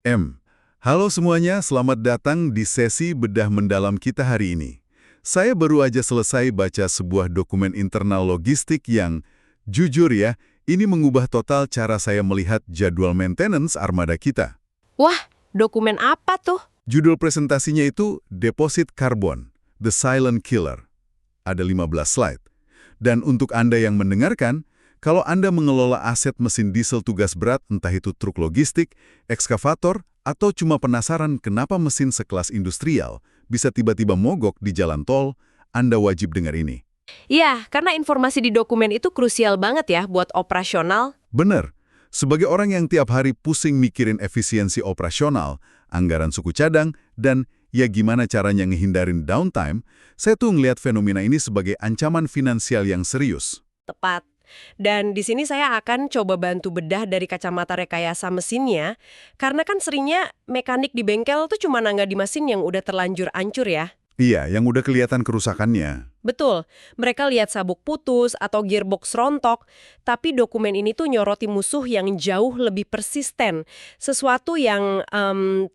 M. Halo semuanya, selamat datang di sesi bedah mendalam kita hari ini. Saya baru aja selesai baca sebuah dokumen internal logistik yang, jujur ya, ini mengubah total cara saya melihat jadwal maintenance armada kita. Wah, dokumen apa tuh? Judul presentasinya itu Deposit Carbon, The Silent Killer. Ada 15 slide. Dan untuk Anda yang mendengarkan, kalau Anda mengelola aset mesin diesel tugas berat, entah itu truk logistik, ekskavator, atau cuma penasaran kenapa mesin sekelas industrial bisa tiba-tiba mogok di jalan tol, Anda wajib dengar ini. Iya, karena informasi di dokumen itu krusial banget ya buat operasional. Bener, sebagai orang yang tiap hari pusing mikirin efisiensi operasional, anggaran suku cadang, dan ya gimana caranya ngehindarin downtime, saya tuh ngelihat fenomena ini sebagai ancaman finansial yang serius. Tepat. Dan di sini saya akan coba bantu bedah dari kacamata rekayasa mesinnya, karena kan seringnya mekanik di bengkel tuh cuma nangga di mesin yang udah terlanjur hancur ya. Iya, yang udah kelihatan kerusakannya. Betul, mereka lihat sabuk putus atau gearbox rontok, tapi dokumen ini tuh nyoroti musuh yang jauh lebih persisten. Sesuatu yang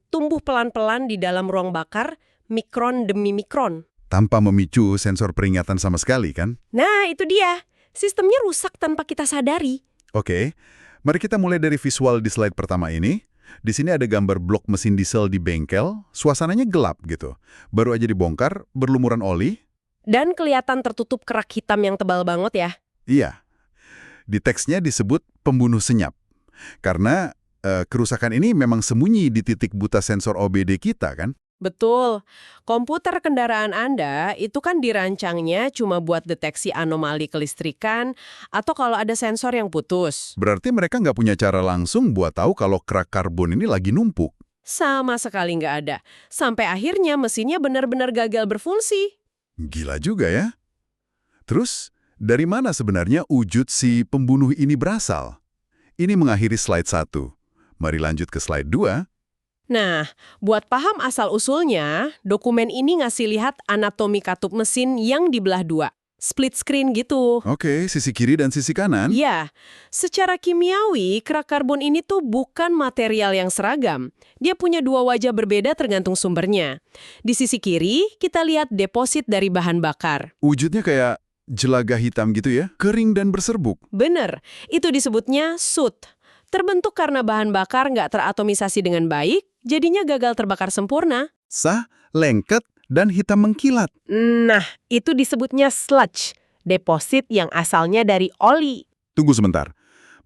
tumbuh pelan-pelan di dalam ruang bakar, mikron demi mikron. Tanpa memicu sensor peringatan sama sekali, kan? Nah, itu dia. Sistemnya rusak tanpa kita sadari. Oke, mari kita mulai dari visual di slide pertama ini. Di sini ada gambar blok mesin diesel di bengkel, suasananya gelap gitu. Baru aja dibongkar, berlumuran oli. Dan kelihatan tertutup kerak hitam yang tebal banget ya. Iya, di teksnya disebut pembunuh senyap. Karena kerusakan ini memang sembunyi di titik buta sensor OBD kita, kan? Betul. Komputer kendaraan Anda itu kan dirancangnya cuma buat deteksi anomali kelistrikan atau kalau ada sensor yang putus. Berarti mereka nggak punya cara langsung buat tahu kalau kerak karbon ini lagi numpuk. Sama sekali nggak ada. Sampai akhirnya mesinnya benar-benar gagal berfungsi. Gila juga ya. Terus, dari mana sebenarnya wujud si pembunuh ini berasal? Ini mengakhiri slide 1. Mari lanjut ke slide 2. Nah, buat paham asal-usulnya, dokumen ini ngasih lihat anatomi katup mesin yang dibelah dua. Split screen gitu. Oke, sisi kiri dan sisi kanan. Ya, secara kimiawi, kerak karbon ini tuh bukan material yang seragam. Dia punya dua wajah berbeda tergantung sumbernya. Di sisi kiri, kita lihat deposit dari bahan bakar. Wujudnya kayak jelaga hitam gitu ya, kering dan berserbuk. Bener, itu disebutnya soot. Terbentuk karena bahan bakar nggak teratomisasi dengan baik, jadinya gagal terbakar sempurna. Sah, lengket, dan hitam mengkilat. Nah, itu disebutnya sludge, deposit yang asalnya dari oli. Tunggu sebentar.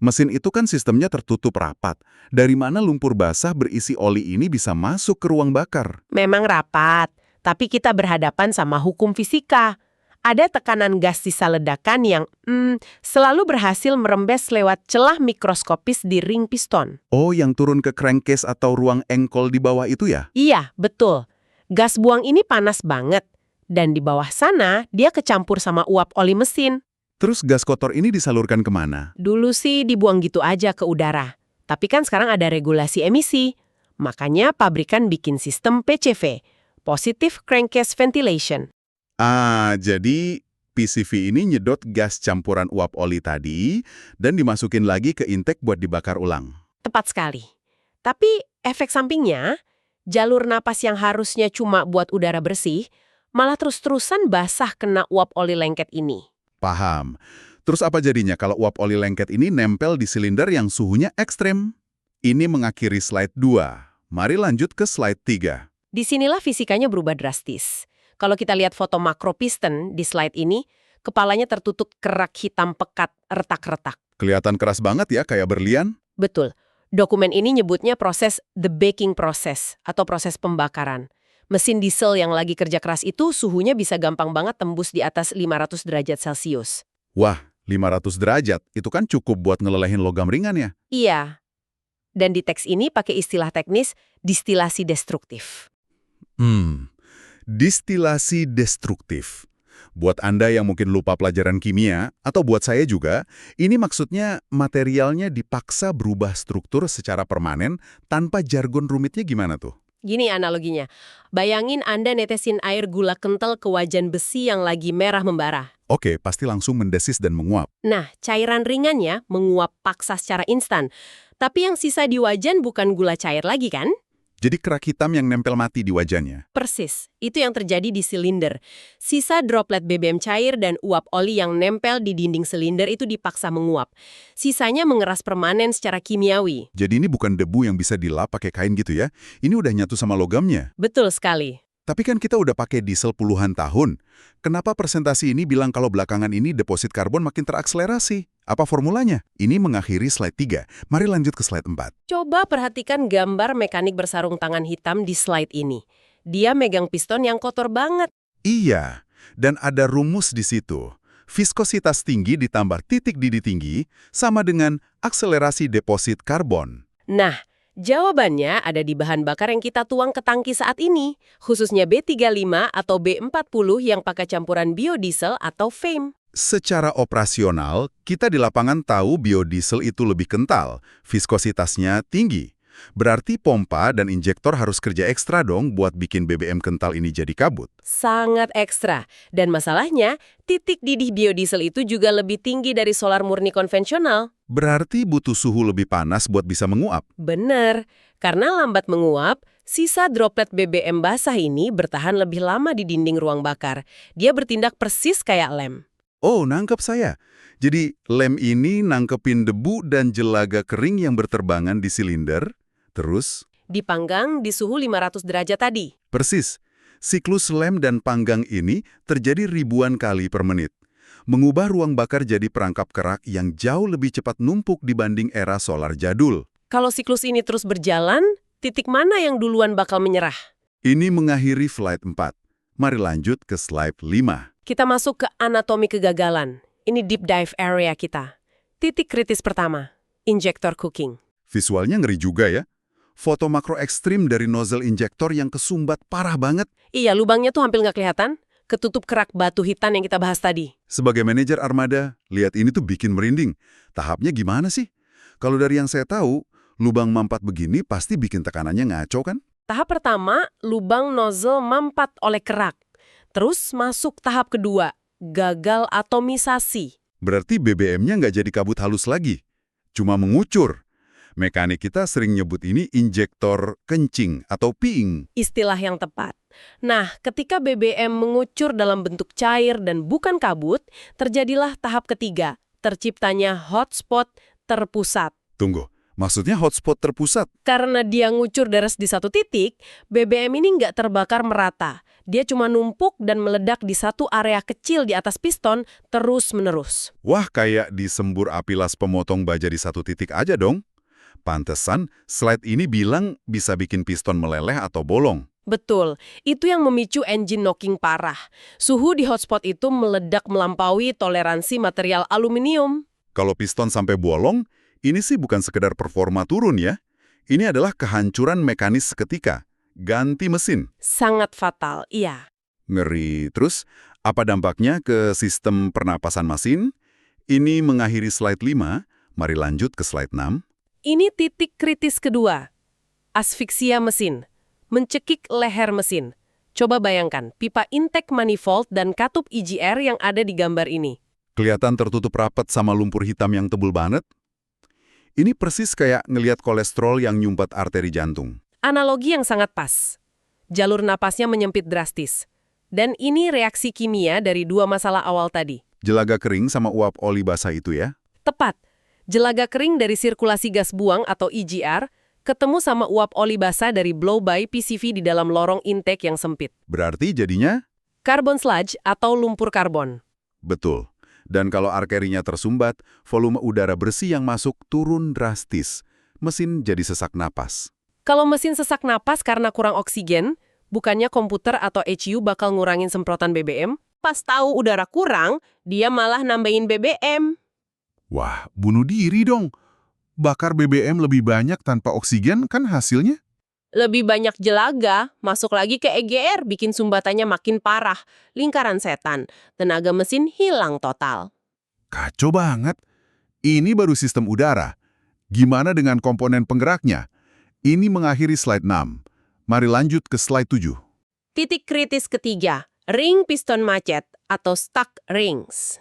Mesin itu kan sistemnya tertutup rapat. Dari mana lumpur basah berisi oli ini bisa masuk ke ruang bakar? Memang rapat, tapi kita berhadapan sama hukum fisika. Ada tekanan gas sisa ledakan yang selalu berhasil merembes lewat celah mikroskopis di ring piston. Oh, yang turun ke crankcase atau ruang engkol di bawah itu ya? Iya, betul. Gas buang ini panas banget. Dan di bawah sana, dia kecampur sama uap oli mesin. Terus gas kotor ini disalurkan kemana? Dulu sih dibuang gitu aja ke udara. Tapi kan sekarang ada regulasi emisi. Makanya pabrikan bikin sistem PCV, Positive Crankcase Ventilation. Ah, jadi PCV ini nyedot gas campuran uap oli tadi dan dimasukin lagi ke intake buat dibakar ulang. Tepat sekali. Tapi efek sampingnya, jalur napas yang harusnya cuma buat udara bersih, malah terus-terusan basah kena uap oli lengket ini. Paham. Terus apa jadinya kalau uap oli lengket ini nempel di silinder yang suhunya ekstrem? Ini mengakhiri slide 2. Mari lanjut ke slide 3. Disinilah fisikanya berubah drastis. Kalau kita lihat foto makro piston di slide ini, kepalanya tertutup kerak hitam pekat, retak-retak. Kelihatan keras banget ya, kayak berlian. Betul. Dokumen ini nyebutnya proses the baking process atau proses pembakaran. Mesin diesel yang lagi kerja keras itu suhunya bisa gampang banget tembus di atas 500 derajat Celcius. Wah, 500 derajat, itu kan cukup buat ngelelehin logam ringan ya? Iya. Dan di teks ini pakai istilah teknis distilasi destruktif. Distilasi destruktif. Buat Anda yang mungkin lupa pelajaran kimia, atau buat saya juga, ini maksudnya materialnya dipaksa berubah struktur secara permanen tanpa jargon rumitnya gimana tuh? Gini analoginya, bayangin Anda netesin air gula kental ke wajan besi yang lagi merah membara. Oke, pasti langsung mendesis dan menguap. Nah, cairan ringannya menguap paksa secara instan. Tapi yang sisa di wajan bukan gula cair lagi kan? Jadi kerak hitam yang nempel mati di wajannya. Persis, itu yang terjadi di silinder. Sisa droplet BBM cair dan uap oli yang nempel di dinding silinder itu dipaksa menguap. Sisanya mengeras permanen secara kimiawi. Jadi ini bukan debu yang bisa dilap pakai kain gitu ya. Ini udah nyatu sama logamnya. Betul sekali. Tapi kan kita udah pakai diesel puluhan tahun. Kenapa presentasi ini bilang kalau belakangan ini deposit karbon makin terakselerasi? Apa formulanya? Ini mengakhiri slide 3. Mari lanjut ke slide 4. Coba perhatikan gambar mekanik bersarung tangan hitam di slide ini. Dia megang piston yang kotor banget. Iya, dan ada rumus di situ. Viskositas tinggi ditambah titik didih tinggi sama dengan akselerasi deposit karbon. Nah, jawabannya ada di bahan bakar yang kita tuang ke tangki saat ini, khususnya B35 atau B40 yang pakai campuran biodiesel atau FAME. Secara operasional, kita di lapangan tahu biodiesel itu lebih kental, viskositasnya tinggi. Berarti pompa dan injektor harus kerja ekstra dong buat bikin BBM kental ini jadi kabut. Sangat ekstra. Dan masalahnya, titik didih biodiesel itu juga lebih tinggi dari solar murni konvensional. Berarti butuh suhu lebih panas buat bisa menguap. Bener, karena lambat menguap, sisa droplet BBM basah ini bertahan lebih lama di dinding ruang bakar. Dia bertindak persis kayak lem. Oh, nangkep saya. Jadi, lem ini nangkepin debu dan jelaga kering yang berterbangan di silinder, terus? Dipanggang di suhu 500 derajat tadi. Persis. Siklus lem dan panggang ini terjadi ribuan kali per menit. Mengubah ruang bakar jadi perangkap kerak yang jauh lebih cepat numpuk dibanding era solar jadul. Kalau siklus ini terus berjalan, titik mana yang duluan bakal menyerah? Ini mengakhiri slide 4. Mari lanjut ke slide 5. Kita masuk ke anatomi kegagalan. Ini deep dive area kita. Titik kritis pertama, injektor cooking. Visualnya ngeri juga ya. Foto makro ekstrim dari nozzle injektor yang kesumbat parah banget. Iya, lubangnya tuh hampir nggak kelihatan. Ketutup kerak batu hitam yang kita bahas tadi. Sebagai manajer armada, lihat ini tuh bikin merinding. Tahapnya gimana sih? Kalau dari yang saya tahu, lubang mampat begini pasti bikin tekanannya ngaco kan? Tahap pertama, lubang nozzle mampat oleh kerak. Terus masuk tahap kedua, gagal atomisasi. Berarti BBM-nya nggak jadi kabut halus lagi. Cuma mengucur. Mekanik kita sering nyebut ini injektor kencing atau peeing. Istilah yang tepat. Nah, ketika BBM mengucur dalam bentuk cair dan bukan kabut, terjadilah tahap ketiga, terciptanya hotspot terpusat. Tunggu, maksudnya hotspot terpusat? Karena dia ngucur deres di satu titik, BBM ini nggak terbakar merata. Dia cuma numpuk dan meledak di satu area kecil di atas piston terus-menerus. Wah, kayak disembur api las pemotong baja di satu titik aja dong. Pantesan, slide ini bilang bisa bikin piston meleleh atau bolong. Betul, itu yang memicu engine knocking parah. Suhu di hotspot itu meledak melampaui toleransi material aluminium. Kalau piston sampai bolong, ini sih bukan sekedar performa turun ya. Ini adalah kehancuran mekanis seketika. Ganti mesin. Sangat fatal, iya. Ngeri. Terus, apa dampaknya ke sistem pernapasan mesin? Ini mengakhiri slide 5. Mari lanjut ke slide 6. Ini titik kritis kedua. Asfiksia mesin. Mencekik leher mesin. Coba bayangkan, pipa intake manifold dan katup EGR yang ada di gambar ini. Kelihatan tertutup rapat sama lumpur hitam yang tebul banget. Ini persis kayak ngelihat kolesterol yang nyumpat arteri jantung. Analogi yang sangat pas. Jalur napasnya menyempit drastis. Dan ini reaksi kimia dari dua masalah awal tadi. Jelaga kering sama uap oli basah itu ya? Tepat. Jelaga kering dari sirkulasi gas buang atau EGR ketemu sama uap oli basah dari blow-by PCV di dalam lorong intake yang sempit. Berarti jadinya? Carbon sludge atau lumpur karbon. Betul. Dan kalau arterinya tersumbat, volume udara bersih yang masuk turun drastis. Mesin jadi sesak napas. Kalau mesin sesak napas karena kurang oksigen, bukannya komputer atau ECU bakal ngurangin semprotan BBM? Pas tahu udara kurang, dia malah nambahin BBM. Wah, bunuh diri dong. Bakar BBM lebih banyak tanpa oksigen kan hasilnya? Lebih banyak jelaga, masuk lagi ke EGR, bikin sumbatannya makin parah. Lingkaran setan, tenaga mesin hilang total. Kacau banget. Ini baru sistem udara. Gimana dengan komponen penggeraknya? Ini mengakhiri slide 6. Mari lanjut ke slide 7. Titik kritis ketiga, ring piston macet atau stuck rings.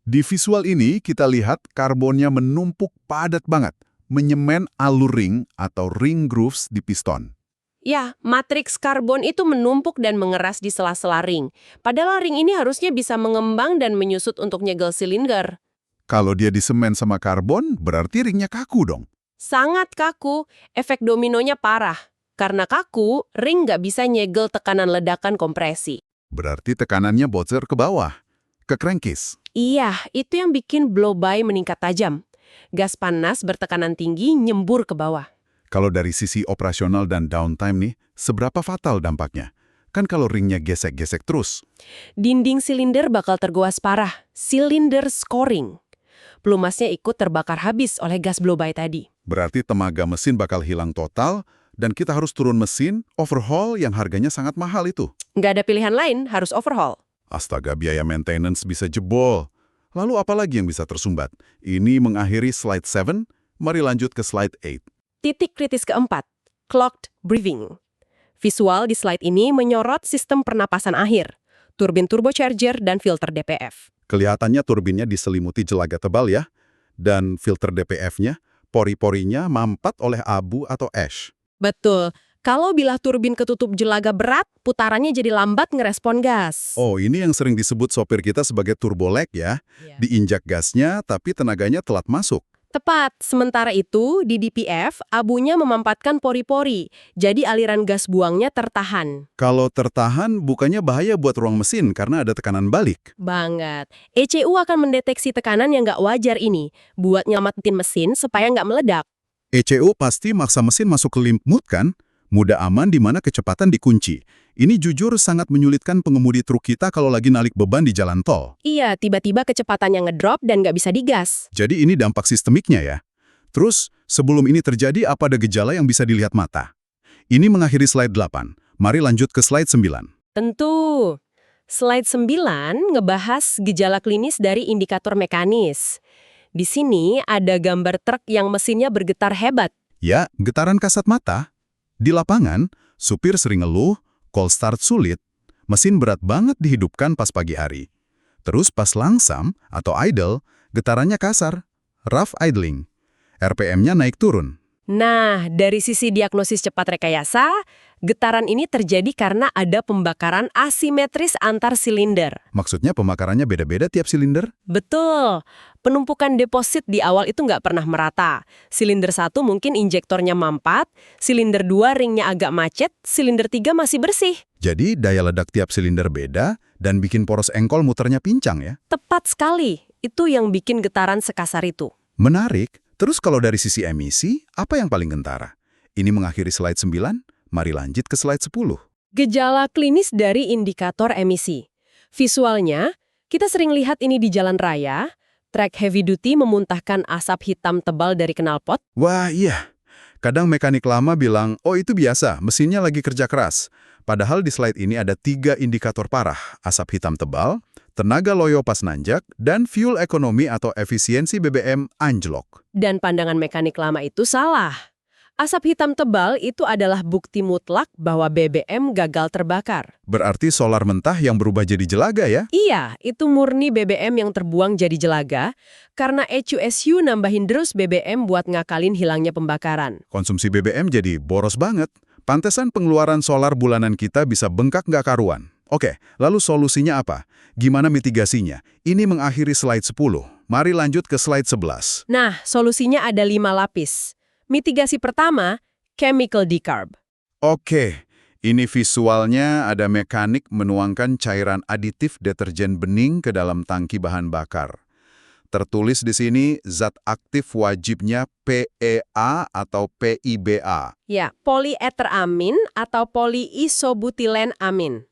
Di visual ini kita lihat karbonnya menumpuk padat banget. menyemen alur ring atau ring grooves di piston. Ya, matriks karbon itu menumpuk dan mengeras di sela-sela ring. Padahal ring ini harusnya bisa mengembang dan menyusut untuk nyegel silinder. Kalau dia disemen sama karbon, berarti ringnya kaku dong. Sangat kaku, efek dominonya parah. Karena kaku, ring nggak bisa nyegel tekanan ledakan kompresi. Berarti tekanannya bocor ke bawah, ke crankcase. Iya, itu yang bikin blow-by meningkat tajam. Gas panas bertekanan tinggi nyembur ke bawah. Kalau dari sisi operasional dan downtime nih, seberapa fatal dampaknya? Kan kalau ringnya gesek-gesek terus. Dinding silinder bakal tergoas parah, silinder scoring. Pelumasnya ikut terbakar habis oleh gas blow-by tadi. Berarti tenaga mesin bakal hilang total, dan kita harus turun mesin, overhaul yang harganya sangat mahal itu. Nggak ada pilihan lain, harus overhaul. Astaga, biaya maintenance bisa jebol. Lalu apa lagi yang bisa tersumbat? Ini mengakhiri slide 7, mari lanjut ke slide 8. Titik kritis keempat, clogged breathing. Visual di slide ini menyorot sistem pernapasan akhir, turbin turbocharger dan filter DPF. Kelihatannya turbinnya diselimuti jelaga tebal ya, dan filter DPF-nya, pori-porinya mampat oleh abu atau ash. Betul. Kalau bilah turbin ketutup jelaga berat, putarannya jadi lambat ngerespon gas. Oh, ini yang sering disebut sopir kita sebagai turbo lag ya. Diinjak gasnya, tapi tenaganya telat masuk. Tepat. Sementara itu, di DPF, abunya memampatkan pori-pori. Jadi aliran gas buangnya tertahan. Kalau tertahan, bukannya bahaya buat ruang mesin karena ada tekanan balik. Banget. ECU akan mendeteksi tekanan yang nggak wajar ini, buat nyelamatin mesin supaya nggak meledak. ECU pasti maksa mesin masuk ke limp mode kan? Mudah aman di mana kecepatan dikunci. Ini jujur sangat menyulitkan pengemudi truk kita kalau lagi nalik beban di jalan tol. Iya, tiba-tiba kecepatannya ngedrop dan nggak bisa digas. Jadi ini dampak sistemiknya ya. Terus, sebelum ini terjadi, apa ada gejala yang bisa dilihat mata? Ini mengakhiri slide 8. Mari lanjut ke slide 9. Tentu. Slide 9 ngebahas gejala klinis dari indikator mekanis. Di sini ada gambar truk yang mesinnya bergetar hebat. Ya, getaran kasat mata. Di lapangan, supir sering ngeluh, cold start sulit, mesin berat banget dihidupkan pas pagi hari. Terus pas langsam atau idle, getarannya kasar, rough idling. RPM-nya naik turun. Nah, dari sisi diagnosis cepat rekayasa, getaran ini terjadi karena ada pembakaran asimetris antar silinder. Maksudnya pembakarannya beda-beda tiap silinder? Betul. Penumpukan deposit di awal itu nggak pernah merata. Silinder 1 mungkin injektornya mampat, silinder 2 ringnya agak macet, silinder 3 masih bersih. Jadi daya ledak tiap silinder beda dan bikin poros engkol muternya pincang ya? Tepat sekali. Itu yang bikin getaran sekasar itu. Menarik. Terus kalau dari sisi emisi, apa yang paling gentara? Ini mengakhiri slide 9, mari lanjut ke slide 10. Gejala klinis dari indikator emisi. Visualnya, kita sering lihat ini di jalan raya, truk heavy duty memuntahkan asap hitam tebal dari knalpot. Wah iya, kadang mekanik lama bilang, oh itu biasa, mesinnya lagi kerja keras. Padahal di slide ini ada 3 indikator parah, asap hitam tebal, tenaga loyo pas nanjak, dan fuel ekonomi atau efisiensi BBM anjlok. Dan pandangan mekanik lama itu salah. Asap hitam tebal itu adalah bukti mutlak bahwa BBM gagal terbakar. Berarti solar mentah yang berubah jadi jelaga ya? Iya, itu murni BBM yang terbuang jadi jelaga, karena ECU nambahin terus BBM buat ngakalin hilangnya pembakaran. Konsumsi BBM jadi boros banget. Pantesan pengeluaran solar bulanan kita bisa bengkak nggak karuan. Oke, lalu solusinya apa? Gimana mitigasinya? Ini mengakhiri slide 10. Mari lanjut ke slide 11. Nah, solusinya ada 5 lapis. Mitigasi pertama, chemical decarb. Oke, ini visualnya ada mekanik menuangkan cairan aditif deterjen bening ke dalam tangki bahan bakar. Tertulis di sini zat aktif wajibnya PEA atau PIBA. Ya, polyetheramine atau polyisobutilen amin.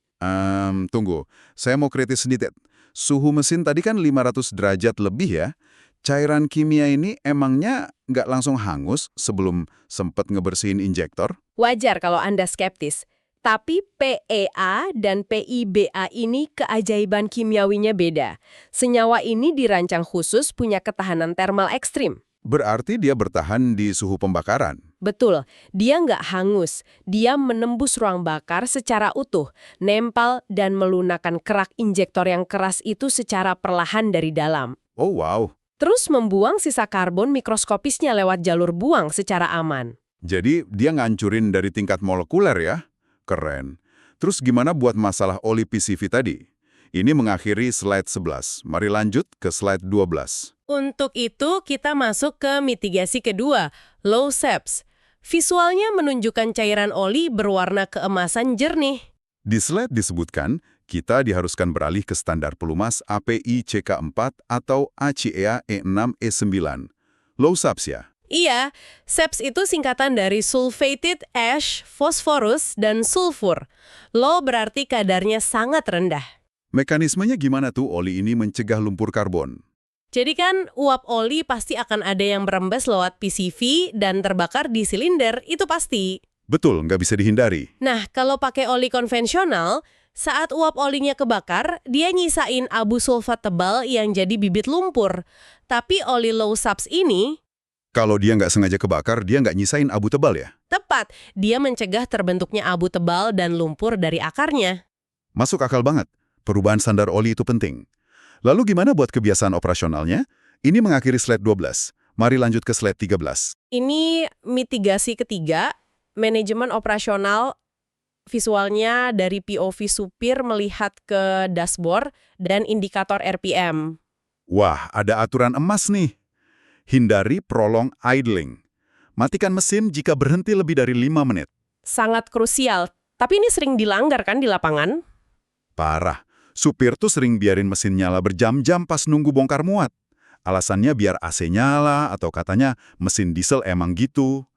Tunggu, saya mau kritis sedikit. Suhu mesin tadi kan 500 derajat lebih ya. Cairan kimia ini emangnya nggak langsung hangus sebelum sempat ngebersihin injektor? Wajar kalau Anda skeptis. Tapi PEA dan PIBA ini keajaiban kimiawinya beda. Senyawa ini dirancang khusus punya ketahanan termal ekstrim. Berarti dia bertahan di suhu pembakaran. Betul, dia nggak hangus. Dia menembus ruang bakar secara utuh, nempel dan melunakkan kerak injektor yang keras itu secara perlahan dari dalam. Oh wow, Terus membuang sisa karbon mikroskopisnya lewat jalur buang secara aman. Jadi dia ngancurin dari tingkat molekuler ya? Keren. Terus gimana buat masalah oli PCV tadi? Ini mengakhiri slide 11. Mari lanjut ke slide 12. Untuk itu, kita masuk ke mitigasi kedua, low SEPs. Visualnya menunjukkan cairan oli berwarna keemasan jernih. Di slide disebutkan, kita diharuskan beralih ke standar pelumas API CK4 atau ACEA E6E9. Low SAPS ya? Iya, SEPs itu singkatan dari sulfated ash, fosforus, dan sulfur. Low berarti kadarnya sangat rendah. Mekanismenya gimana tuh oli ini mencegah lumpur karbon? Jadi kan uap oli pasti akan ada yang berembes lewat PCV dan terbakar di silinder, itu pasti. Betul, nggak bisa dihindari. Nah, kalau pakai oli konvensional, saat uap olinya kebakar, dia nyisain abu sulfat tebal yang jadi bibit lumpur. Tapi oli low SAPS ini, Kalau dia nggak sengaja kebakar, dia nggak nyisain abu tebal ya? tepat, dia mencegah terbentuknya abu tebal dan lumpur dari akarnya. Masuk akal banget. Perubahan standar oli itu penting. Lalu gimana buat kebiasaan operasionalnya? Ini mengakhiri slide 12. Mari lanjut ke slide 13. Ini mitigasi ketiga, manajemen operasional. Visualnya dari POV supir melihat ke dashboard dan indikator RPM. Wah, ada aturan emas nih. Hindari prolong idling. Matikan mesin jika berhenti lebih dari 5 menit. Sangat krusial, tapi ini sering dilanggar kan di lapangan? Parah. Supir tuh sering biarin mesin nyala berjam-jam pas nunggu bongkar muat. Alasannya biar AC nyala atau katanya mesin diesel emang gitu.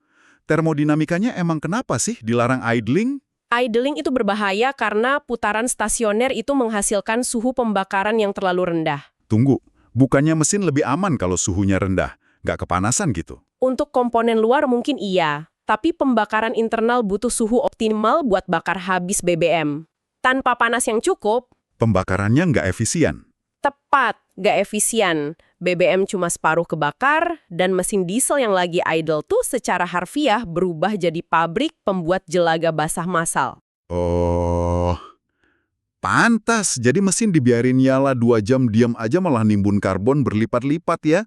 Termodinamikanya emang kenapa sih dilarang idling? Idling itu berbahaya karena putaran stasioner itu menghasilkan suhu pembakaran yang terlalu rendah. Tunggu, bukannya mesin lebih aman kalau suhunya rendah, nggak kepanasan gitu? Untuk komponen luar mungkin iya, tapi pembakaran internal butuh suhu optimal buat bakar habis BBM. Tanpa panas yang cukup, Pembakarannya nggak efisien. tepat, gak efisien. BBM cuma separuh kebakar, dan mesin diesel yang lagi idle tuh secara harfiah berubah jadi pabrik pembuat jelaga basah massal. Oh, pantas. Jadi mesin dibiarin nyala 2 jam diam aja malah nimbun karbon berlipat-lipat ya?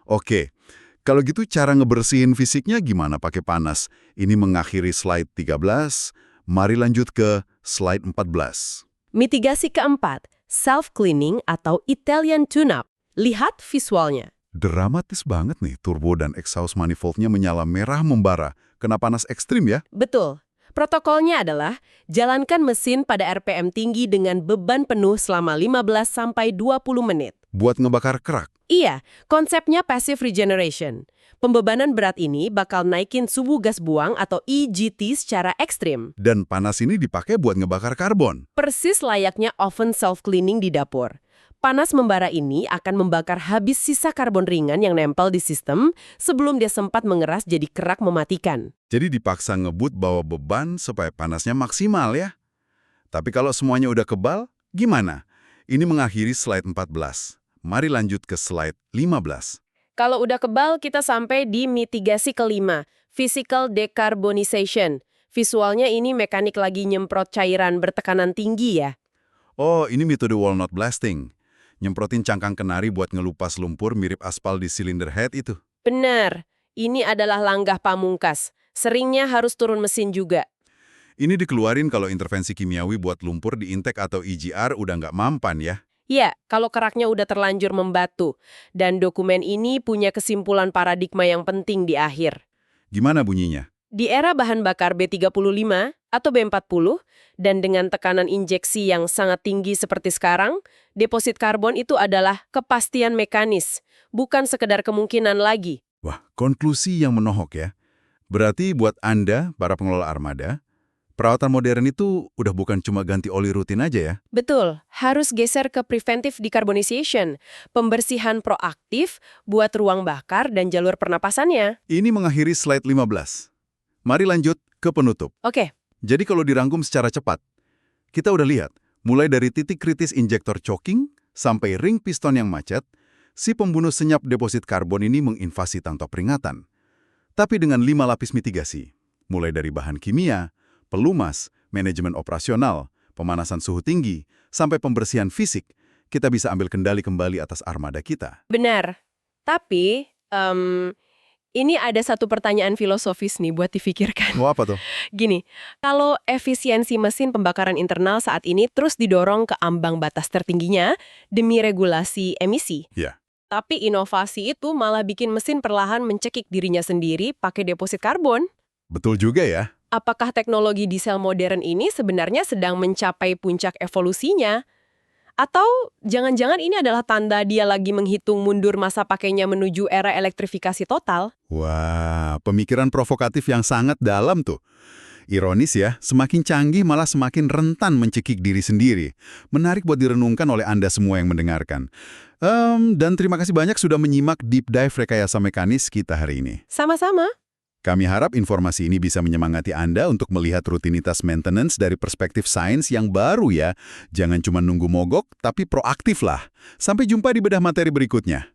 Oke, kalau gitu cara ngebersihin fisiknya gimana pakai panas? Ini mengakhiri slide 13. Mari lanjut ke slide 14. Mitigasi keempat, self-cleaning atau Italian tune-up. Lihat visualnya. Dramatis banget nih, turbo dan exhaust manifoldnya menyala merah membara. Kena panas ekstrim ya? Betul. Protokolnya adalah jalankan mesin pada RPM tinggi dengan beban penuh selama 15-20 menit. Buat ngebakar kerak. Iya, konsepnya passive regeneration. Pembebanan berat ini bakal naikin suhu gas buang atau EGT secara ekstrim. Dan panas ini dipakai buat ngebakar karbon. Persis layaknya oven self-cleaning di dapur. Panas membara ini akan membakar habis sisa karbon ringan yang nempel di sistem sebelum dia sempat mengeras jadi kerak mematikan. Jadi dipaksa ngebut bawa beban supaya panasnya maksimal ya. Tapi kalau semuanya udah kebal, gimana? Ini mengakhiri slide 14. Mari lanjut ke slide 15. Kalau udah kebal, kita sampai di mitigasi kelima, physical decarbonization. Visualnya ini mekanik lagi nyemprot cairan bertekanan tinggi ya. Oh, ini metode walnut blasting. Nyemprotin cangkang kenari buat ngelupas lumpur mirip aspal di silinder head itu. Benar, ini adalah langgah pamungkas. Seringnya harus turun mesin juga. Ini dikeluarin kalau intervensi kimiawi buat lumpur di intake atau EGR udah nggak mampan ya. Ya, kalau keraknya udah terlanjur membatu. Dan dokumen ini punya kesimpulan paradigma yang penting di akhir. Gimana bunyinya? Di era bahan bakar B35 atau B40, dan dengan tekanan injeksi yang sangat tinggi seperti sekarang, deposit karbon itu adalah kepastian mekanis, bukan sekedar kemungkinan lagi. Wah, konklusi yang menohok ya. Berarti buat Anda, para pengelola armada, perawatan modern itu udah bukan cuma ganti oli rutin aja ya. Betul, harus geser ke preventive decarbonization, pembersihan proaktif buat ruang bakar dan jalur pernapasannya. Ini mengakhiri slide 15. Mari lanjut ke penutup. Oke, Jadi kalau dirangkum secara cepat, kita udah lihat, mulai dari titik kritis injektor choking sampai ring piston yang macet, si pembunuh senyap deposit karbon ini menginvasi tanpa peringatan. Tapi dengan 5 lapis mitigasi, mulai dari bahan kimia, pelumas, manajemen operasional, pemanasan suhu tinggi, sampai pembersihan fisik, kita bisa ambil kendali kembali atas armada kita. benar. Tapi, ini ada satu pertanyaan filosofis nih buat difikirkan. Mau apa tuh? Gini, kalau efisiensi mesin pembakaran internal saat ini terus didorong ke ambang batas tertingginya demi regulasi emisi. Ya. Tapi inovasi itu malah bikin mesin perlahan mencekik dirinya sendiri pakai deposit karbon. Betul juga ya. Apakah teknologi diesel modern ini sebenarnya sedang mencapai puncak evolusinya? Atau jangan-jangan ini adalah tanda dia lagi menghitung mundur masa pakainya menuju era elektrifikasi total? Wah, pemikiran provokatif yang sangat dalam tuh. Ironis ya, semakin canggih malah semakin rentan mencekik diri sendiri. Menarik buat direnungkan oleh Anda semua yang mendengarkan. Dan terima kasih banyak sudah menyimak Deep Dive Rekayasa Mekanis kita hari ini. Sama-sama. Kami harap informasi ini bisa menyemangati Anda untuk melihat rutinitas maintenance dari perspektif sains yang baru ya. Jangan cuma nunggu mogok, tapi proaktif lah. Sampai jumpa di bedah materi berikutnya.